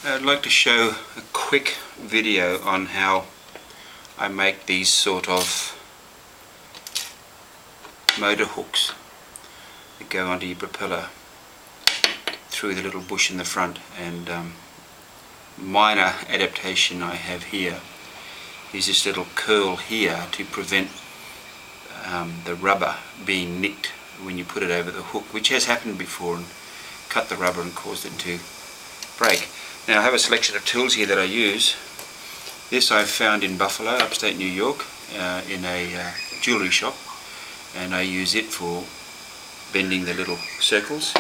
I'd like to show a quick video on how I make these sort of motor hooks that go onto your propeller through the little bush in the front. And minor adaptation I have here is this little curl here to prevent the rubber being nicked when you put it over the hook, which has happened before and cut the rubber and caused it to break. Now I have a selection of tools here that I use. This I found in Buffalo, upstate New York, in a jewellery shop, and I use it for bending the little circles.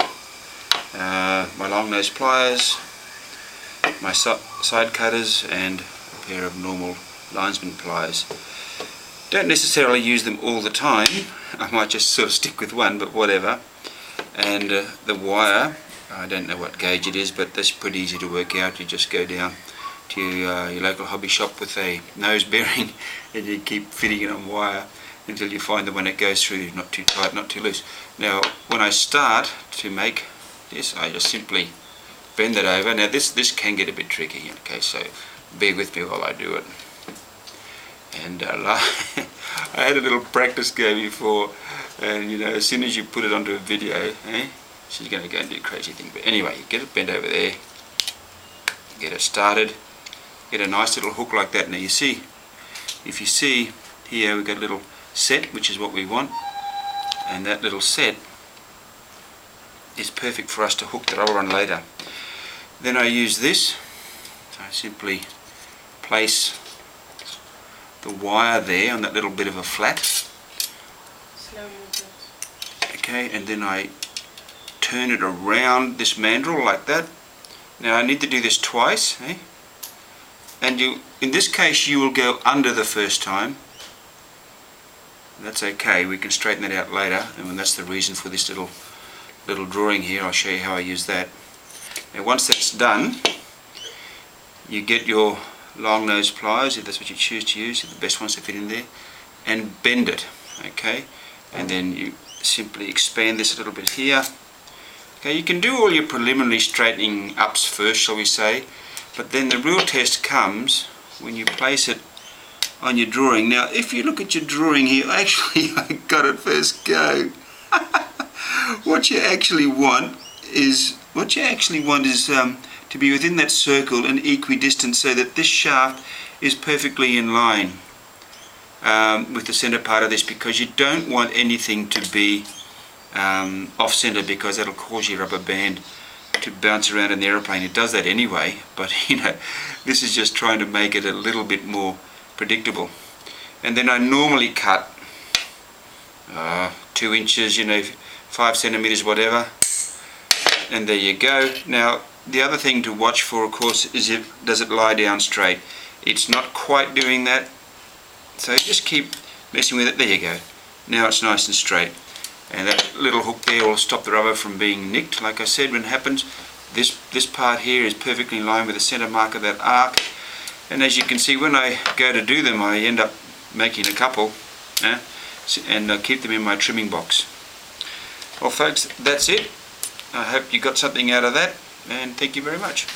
My long nose pliers, my side cutters, and a pair of normal linesman pliers. Don't necessarily use them all the time, I might just sort of stick with one, but whatever. And the wire, I don't know what gauge it is, but that's pretty easy to work out. You just go down to your local hobby shop with a nose bearing and you keep fitting it on wire until you find the one that goes through, not too tight, not too loose. Now when I start to make this, I just simply bend it over. Now this can get a bit tricky, okay, so bear with me while I do it. And I had a little practice go before, and you know, as soon as you put it onto a video, she's going to go and do a crazy thing. But anyway, you get it bent over there, get it started, get a nice little hook like that. Now you see, if you see here, we've got a little set, which is what we want, and that little set is perfect for us to hook the rubber on later. Then I use this, so I simply place the wire there on that little bit of a flat. Slow movement. Okay, and then I turn it around this mandrel like that. Now I need to do this twice, and in this case you will go under the first time. That's okay, we can straighten that out later, and that's the reason for this little drawing here. I'll show you how I use that. Now once that's done, you get your long nose pliers, if that's what you choose to use, the best ones to fit in there, and bend it, okay, and then you simply expand this a little bit here. Okay, you can do all your preliminary straightening ups first, shall we say, but then the real test comes when you place it on your drawing. Now if you look at your drawing here, actually I got it first go. What you actually want is to be within that circle and equidistant, so that this shaft is perfectly in line with the center part of this, because you don't want anything to be off center, because that'll cause your rubber band to bounce around in the aeroplane. It does that anyway, but you know, this is just trying to make it a little bit more predictable. And then I normally cut 2 inches, you know, 5 centimeters, whatever, and there you go. Now the other thing to watch for, of course, is does it lie down straight. It's not quite doing that, so just keep messing with it. There you go. Now it's nice and straight, and that little hook there will stop the rubber from being nicked. Like I said, when it happens, this part here is perfectly in line with the center mark of that arc, and as you can see, when I go to do them, I end up making a couple, and keep them in my trimming box. Well folks, that's it. I hope you got something out of that, and thank you very much.